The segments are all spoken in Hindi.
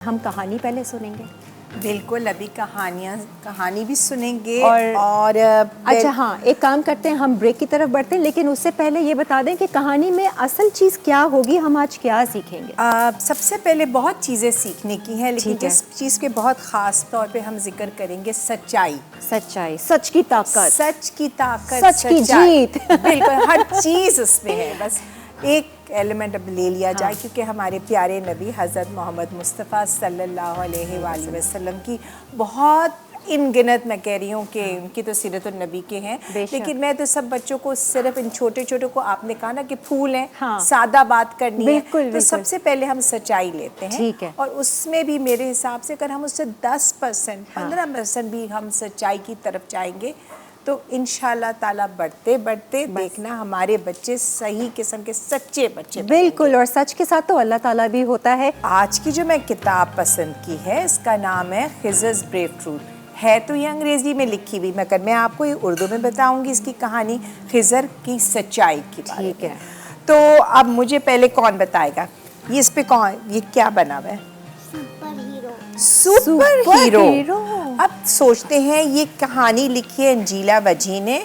हम कहानी पहले सुनेंगे। बिल्कुल, अभी कहानी भी सुनेंगे और अच्छा हाँ, एक काम करते हैं, हम ब्रेक की तरफ बढ़ते हैं, लेकिन उससे पहले ये बता दें कि कहानी में असल चीज़ क्या होगी, हम आज क्या सीखेंगे। सबसे पहले बहुत चीज़ें सीखने की हैं, लेकिन जिस चीज़ के बहुत ख़ास तौर पे हम जिक्र करेंगे सच्चाई, सच की ताकत, सच की जीत बिल्कुल हर चीज़ उसमें है। बस एक एलिमेंट अब ले लिया जाए, क्योंकि हमारे प्यारे नबी हज़रत मोहम्मद मुस्तफ़ा सल्लल्लाहु अलैहि वसल्लम की बहुत इनगिनत, मैं कह रही हूँ कि उनकी तो सीरतुन नबी के हैं, लेकिन मैं तो सब बच्चों को सिर्फ इन छोटे छोटे को, आपने कहा ना कि फूल हैं, सादा बात करनी है, तो सबसे पहले हम सच्चाई लेते हैं। और उसमें भी मेरे हिसाब से अगर हम उससे 10% 15% भी हम सच्चाई की तरफ जाएंगे तो इंशाल्लाह ताला बढ़ते बढ़ते देखना हमारे बच्चे सही किस्म के सच्चे बच्चे। बिल्कुल, और सच के साथ तो अल्लाह ताला भी होता है। आज की जो मैं किताब पसंद की है, इसका नाम है खिज़र्स ब्रेव ट्रूथ। है तो ये अंग्रेज़ी में लिखी हुई, मगर मैं आपको ये उर्दू में बताऊंगी इसकी कहानी, खिज़र की सच्चाई की बात। ठीक है, तो अब मुझे पहले कौन बताएगा, ये इस पे कौन, ये क्या बना हुआ है? Super hero. अब सोचते हैं, ये कहानी लिखी है अंजीला वजी ने,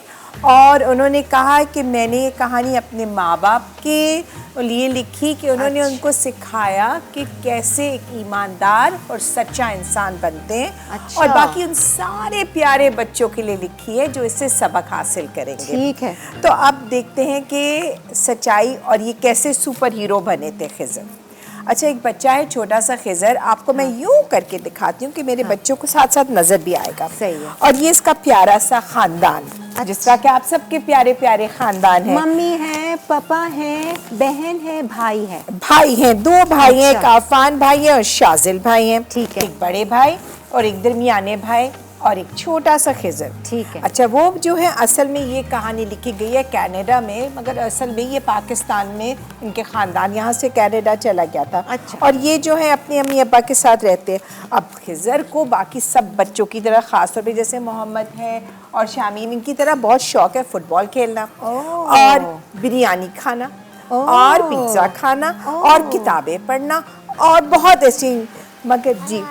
और उन्होंने कहा कि मैंने ये कहानी अपने माँ बाप के लिए लिखी कि उन्होंने उनको सिखाया कि कैसे एक ईमानदार और सच्चा इंसान बनते हैं। और बाकी उन सारे प्यारे बच्चों के लिए लिखी है जो इससे सबक हासिल करेंगे। ठीक है, तो अब देखते हैं कि सच्चाई और ये कैसे सुपर हीरो बने थे खिज़र। अच्छा, एक बच्चा है छोटा सा खिज़र, आपको मैं यूं करके दिखाती हूँ कि मेरे बच्चों को साथ साथ नजर भी आएगा। सही है। और ये इसका प्यारा सा खानदान, जिस तरह के आप सबके प्यारे प्यारे खानदान हैं। मम्मी है, पापा है, बहन है, भाई है। भाई हैं, 2 भाई हैं, एक आफान भाई है और शाजिल भाई हैं। ठीक है। एक बड़े भाई और एक दरमियाने भाई और एक छोटा सा खिज़र। ठीक है। अच्छा, वो जो है असल में ये कहानी लिखी गई है कनाडा में, मगर असल में ये पाकिस्तान में इनके ख़ानदान यहाँ से कनाडा चला गया था। अच्छा। और ये जो है अपने अम्मी अब्बा के साथ रहते हैं। अब खिज़र को बाकी सब बच्चों की तरह ख़ास तौर पे जैसे मोहम्मद है और शामीम, इनकी तरह बहुत शौक़ है फुटबॉल खेलना और बिरयानी खाना और पिज़्ज़ा खाना और किताबें पढ़ना और बहुत ऐसी। मगर जी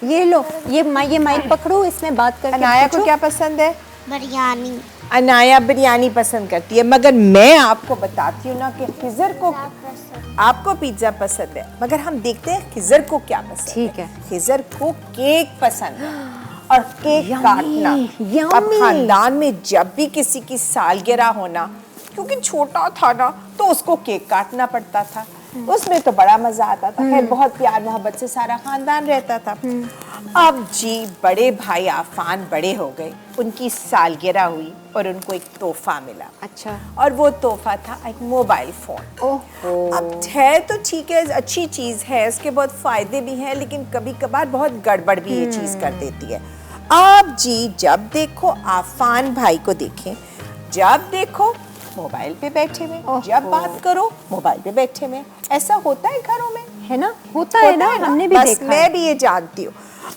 ये लो, ये माइक पकड़ो, इसमें बात करके। अनाया को क्या पसंद है? बिरयानी। अनाया बिरयानी पसंद करती है, मगर मैं आपको बताती हूँ ना कि खिज़र को, आपको पिज़्ज़ा पसंद है, मगर हम देखते हैं खिज़र को क्या पसंद है। ठीक है। खिज़र को केक पसंद है और केक काटना। अब खानदान में जब भी किसी की सालगिरह होना, क्योंकि छोटा था ना, तो उसको केक काटना पड़ता था, उसमें तो बड़ा मजा आता था। खैर बहुत प्यार मोहब्बत से सारा खानदान रहता था। अब जी बड़े भाई आफान बड़े हो गए, उनकी सालगिरह हुई और उनको एक तोहफा मिला। अच्छा। और वो तोहफा था एक मोबाइल फोन। अब है तो ठीक है, अच्छी चीज है, इसके बहुत फायदे भी हैं, लेकिन कभी कभार बहुत गड़बड़ भी ये चीज कर देती है। अब जी जब देखो आफान भाई को देखें, जब देखो मोबाइल पे बैठे हुए, जब बात करो मोबाइल पे बैठे हुए। ऐसा होता है घरों में, है ना? होता है ना, हमने भी देखा है। मैं भी ये जानती हूँ।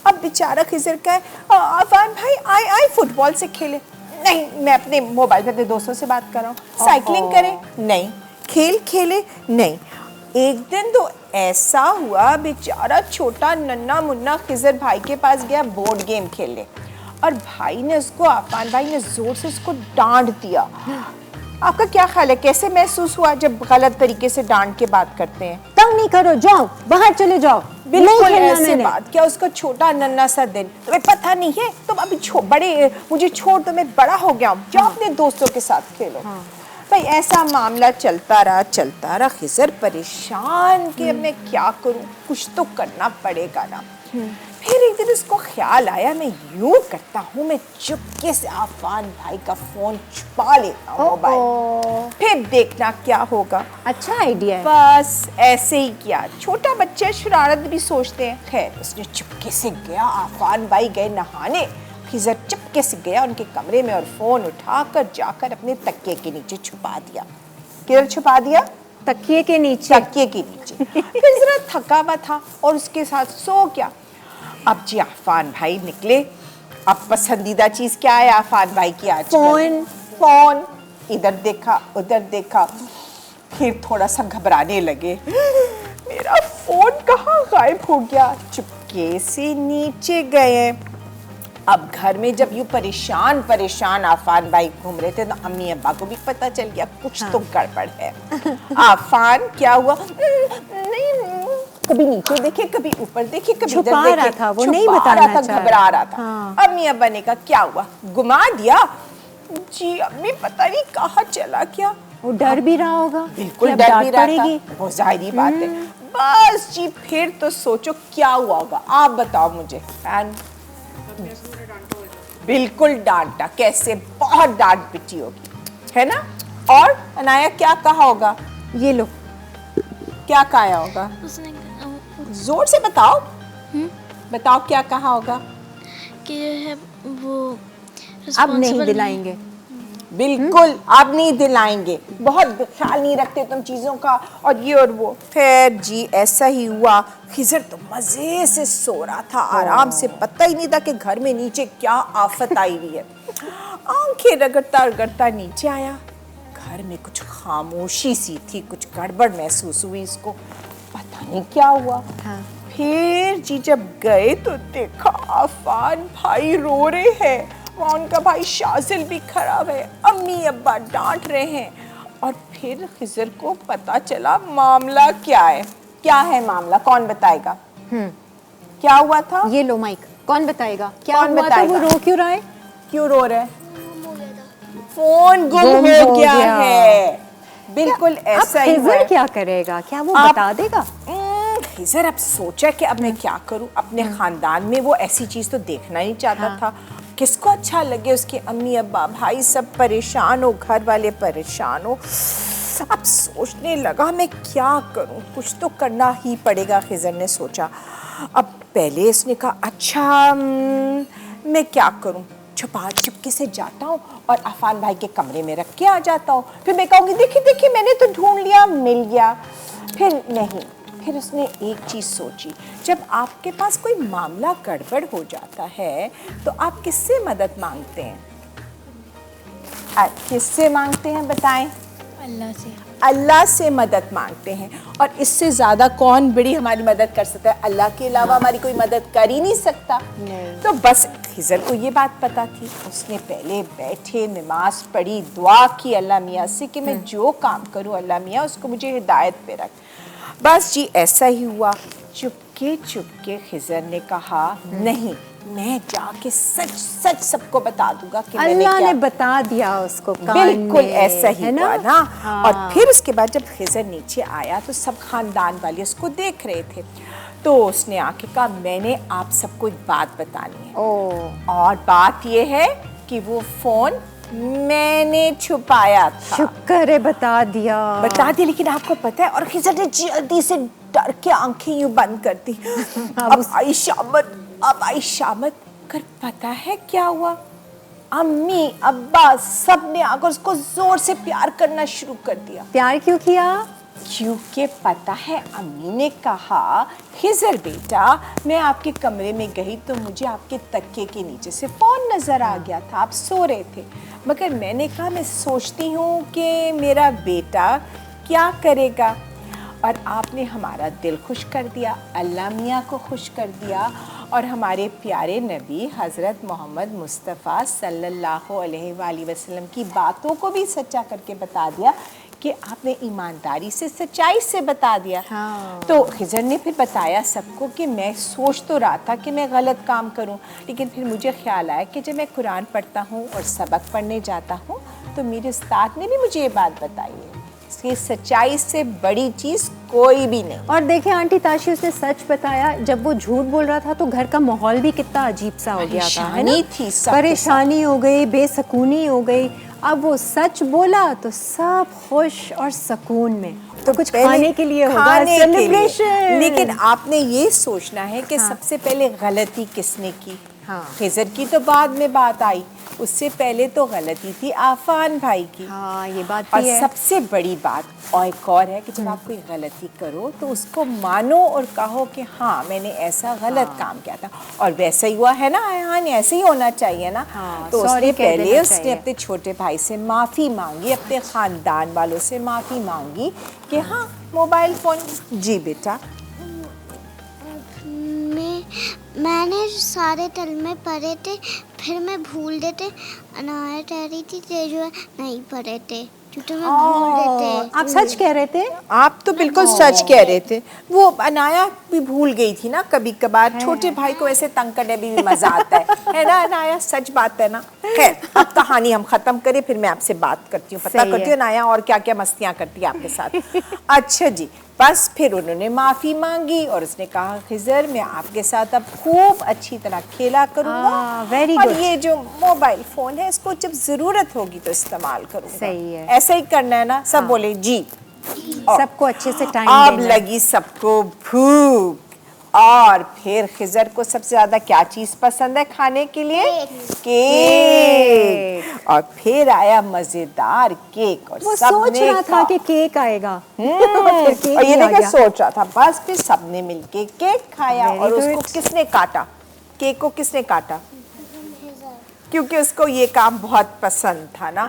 अब बेचारा खिज़र का है, आफान भाई आए फुटबॉल से खेले, नहीं मैं अपने मोबाइल पे अपने दोस्तों से बात कर रहा हूँ। साइकिलिंग करें, नहीं। खेल खेले, नहीं। एक दिन तो ऐसा हुआ, बेचारा छोटा नन्ना मुन्ना खिज़र भाई के पास गया बोर्ड गेम खेलने, और भाई ने उसको, आफान भाई ने जोर से उसको डांट दिया। आपका क्या ख्याल है, कैसे महसूस हुआ जब गलत तरीके से डांट के बात करते हैं? तंग नहीं करो, जाओ बाहर चले जाओ। बिल्कुल ऐसे बात क्या, उसका छोटा नन्ना सा दिन, तुम्हें पता नहीं है, तुम अभी बड़े, मुझे छोड़ दो, मैं बड़ा हो गया हूँ, जाओ अपने दोस्तों के साथ खेलो। भाई ऐसा मामला चलता रहा। खिज़र परेशान कि अब मैं क्या करूँ, कुछ तो करना पड़ेगा ना। फिर एक दिन उसको ख्याल आया, मैं यूं करता हूँ, मैं चुपके से आफान भाई का फोन छुपा लेता हूँ मोबाइल, फिर देखना क्या होगा। अच्छा आइडिया है। बस ऐसे ही किया, छोटा बच्चा शरारत भी सोचते हैं। खैर उसने चुपके से गया, आफान भाई गए नहाने, खिज़र चुपके से गया उनके कमरे में और फोन उठाकर जाकर अपने तकिए के नीचे छुपा दिया। किधर छुपा दिया? तकिए के नीचे। तकिए के नीचे। फिर जरा थका हुआ था और उसके साथ सो गया। अब जी आफान भाई निकले। अब पसंदीदा चीज क्या है आफान भाई की आजकल? फोन। इधर देखा उधर देखा, फिर थोड़ा सा घबराने लगे, मेरा फोन कहाँ गायब हो गया। चुपके से नीचे गए। अब घर में जब यूं परेशान परेशान आफान भाई घूम रहे थे तो अम्मी अब्बा को भी पता चल गया कुछ तो गड़बड़ है। आफान क्या हुआ? नहीं, कभी नीचे देखे, कभी ऊपर देखे, कभी इधर छुपा देखे, रहा था, वो नहीं छुपा बताना रहा था, चाह घबरा रहा था। हाँ। अम्मी अब्बा ने कहा क्या हुआ? गुमा दिया? जी अम्मी पता नहीं कहाँ चला गया। वो डर भी रहा होगा, बिल्कुल कि अब डर डांट भी रहा पड़ेगी। था, वो जाहिर बात है। बस जी फिर तो सोचो क्या हुआ होगा, आप बताओ मुझे। बिल्कुल डांटा, कैसे? बहुत डांट पिटी होगी, है ना? और अनाया क्या कहा होगा? ये लो, क्या कहा होगा? उसने जोर से बताओ। बताओ क्या कहा होगा? कि ये है वो अब नहीं responsible दिलाएंगे। बिल्कुल आप नहीं दिलाएंगे, बहुत ख्याल नहीं रखते तुम चीज़ों का, और ये और वो। फिर जी ऐसा ही हुआ। खिजर तो मज़े से सो रहा था आराम से, पता ही नहीं था कि घर में नीचे क्या आफत आई हुई है। आंखें रगड़ता रगड़ता नीचे आया। घर में कुछ खामोशी सी थी, कुछ गड़बड़ महसूस हुई इसको, पता नहीं क्या हुआ। हाँ। फिर जी जब गए तो देखा आफान भाई रो रहे हैं, वहाँ उनका भाई शाजिल भी खराब है, अम्मी अब्बा डांट रहे हैं। और फिर खिजर को पता चला मामला क्या है। क्या है मामला, कौन बताएगा? क्या हुआ था? ये लो माइक, कौन बताएगा क्या कौन हुआ था? बताएगा? वो रो क्यों रहा है? क्यों रो रहे हैं? फोन गुम हो गया है। बिल्कुल ऐसा ही हुआ खिजर है। क्या करेगा, क्या वो आप- बता देगा? खिजर अब सोचा कि अब मैं क्या करूं, अपने खानदान में वो ऐसी चीज तो देखना ही चाहता था। किसको अच्छा लगे उसके अम्मी अब्बा भाई सब परेशान हो, घर वाले परेशान हो। अब सोचने लगा मैं क्या करूं, कुछ तो करना ही पड़ेगा। खिजर ने सोचा। अब पहले इसने कहा अच्छा मैं क्या करूं, छुपा चुपके से जाता हूँ और अफान भाई के कमरे में रख के आ जाता हूँ, फिर मैं कहूँगी देखिए देखिए मैंने तो ढूंढ लिया, मिल गया। फिर नहीं, फिर उसने एक चीज़ सोची, जब आपके पास कोई मामला गड़बड़ हो जाता है तो आप किससे मदद मांगते हैं? किससे मांगते हैं बताएं? अल्लाह से। अल्लाह से मदद मांगते हैं, और इससे ज़्यादा कौन बड़ी हमारी मदद कर सकता है? अल्लाह के अलावा हमारी कोई मदद कर ही नहीं सकता। तो बस खिजर को ये बात पता थी। उसने पहले बैठे नमाज पढ़ी, दुआ की अल्लाह मियाँ से कि मैं जो काम करूँ अल्लाह मियाँ उसको मुझे हिदायत पे रख। बस जी ऐसा ही हुआ। चुपके चुपके खिजर ने कहा नहीं, मैं जाके सच सच सबको बता दूंगा कि मैंने अल्लाह क्या। ने बता दिया उसको कान बिल्कुल में, ऐसा ही है हुआ ना। हाँ। और फिर उसके बाद जब खिजर नीचे आया तो सब खानदान वाले उसको देख रहे थे, तो उसने आके कहा मैंने आप सबको एक बात बतानी है। और बात ये है कि वो फोन मैंने छुपाया था। शुक्र है बता दिया। बता दिया, लेकिन आपको पता है, और खिजर ने जल्दी से डर के आंखें यूं बंद कर दी। अब आई शामत, अब आई शामत। कर पता है क्या हुआ? अम्मी अब्बा सब ने आकर उसको जोर से प्यार करना शुरू कर दिया। प्यार क्यों किया? क्योंकि पता है अम्मी ने कहा खिजर बेटा मैं आपके कमरे में गई तो मुझे आपके तकिए के नीचे से फ़ोन नज़र आ गया था, आप सो रहे थे, मगर मैंने कहा मैं सोचती हूँ कि मेरा बेटा क्या करेगा, और आपने हमारा दिल खुश कर दिया, अल्लाह मियाँ को खुश कर दिया, और हमारे प्यारे नबी हज़रत मोहम्मद मुस्तफ़ा सल्लल्लाहु अलैहि वसल्लम की बातों को भी सच्चा करके बता दिया कि आपने ईमानदारी से सच्चाई से बता दिया। हाँ। तो खिजर ने फिर बताया सबको कि मैं सोच तो रहा था कि मैं गलत काम करूं, लेकिन फिर मुझे ख्याल आया कि जब मैं कुरान पढ़ता हूं और सबक पढ़ने जाता हूं तो मेरे उस्ताद ने भी मुझे ये बात बताई है कि सच्चाई से बड़ी चीज़ कोई भी नहीं। और देखें आंटी ताशी, उसने सच बताया। जब वो झूठ बोल रहा था तो घर का माहौल भी कितना अजीब सा हो गया था, है ना? परेशानी थी सबके परेशानी हो गई, बेसकूनी हो गई। अब वो सच बोला तो सब खुश और सुकून में, तो कुछ पहले खाने के लिए होगा, खाने के लिए। सेलिब्रेशन। लेकिन आपने ये सोचना है कि सबसे पहले गलती किसने की? हाँ। खिजर की तो बाद में बात आई, उससे पहले तो गलती थी आफान भाई की। हाँ, ये बात और भी है। सबसे बड़ी बात और एक और है कि जब आप कोई गलती करो तो उसको मानो और कहो कि हाँ मैंने ऐसा गलत काम किया था, और वैसा ही हुआ है ना आयान, ऐसे ही होना चाहिए ना। हाँ, तो sorry उसने कह पहले देना उसने चाहिए। अपने छोटे भाई से माफ़ी मांगी, अपने ख़ानदान वालों से माफ़ी मांगी कि हाँ मोबाइल फ़ोन। जी बेटा। मैंने सारे तलमे पढ़े थे, फिर मैं भूल देते। अनाया कह रही थी तेजु है नहीं पढ़े थे, क्योंकि मैं भूल देते। आप सच कह रहे थे? आप तो बिल्कुल सच कह रहे थे। वो अनाया भी भूल गई थी ना, कभी कभार छोटे भाई को ऐसे तंग करने में भी मजा आता है ना अनाया? सच बात है ना। खैर अब कहानी हम खत्म करें, फिर मैं आपसे बात करती हूँ, पता सही करती है। हूँ अनाया और क्या क्या मस्तियाँ करती है आपके साथ। अच्छा जी, बस फिर उन्होंने माफ़ी मांगी और उसने कहा खिजर मैं आपके साथ अब खूब अच्छी तरह खेला करूँगा, very और good। ये जो मोबाइल फ़ोन है इसको जब ज़रूरत होगी तो इस्तेमाल करूँगा। सही है। ऐसा ही करना है ना? सब बोले जी। सबको अच्छे से टाइम अब देना। लगी सबको भूख, और फिर खिजर को सबसे ज्यादा क्या चीज पसंद है खाने के लिए? केक। और फिर आया मजेदार केक, और वो सोच सबने रहा था कि केक आएगा। और केक ये ही आ देखा गया। सोच रहा था, बस फिर सबने मिलके केक खाया। Very और उसको good। किसने काटा? केक को किसने काटा? क्योंकि उसको ये काम बहुत पसंद था ना।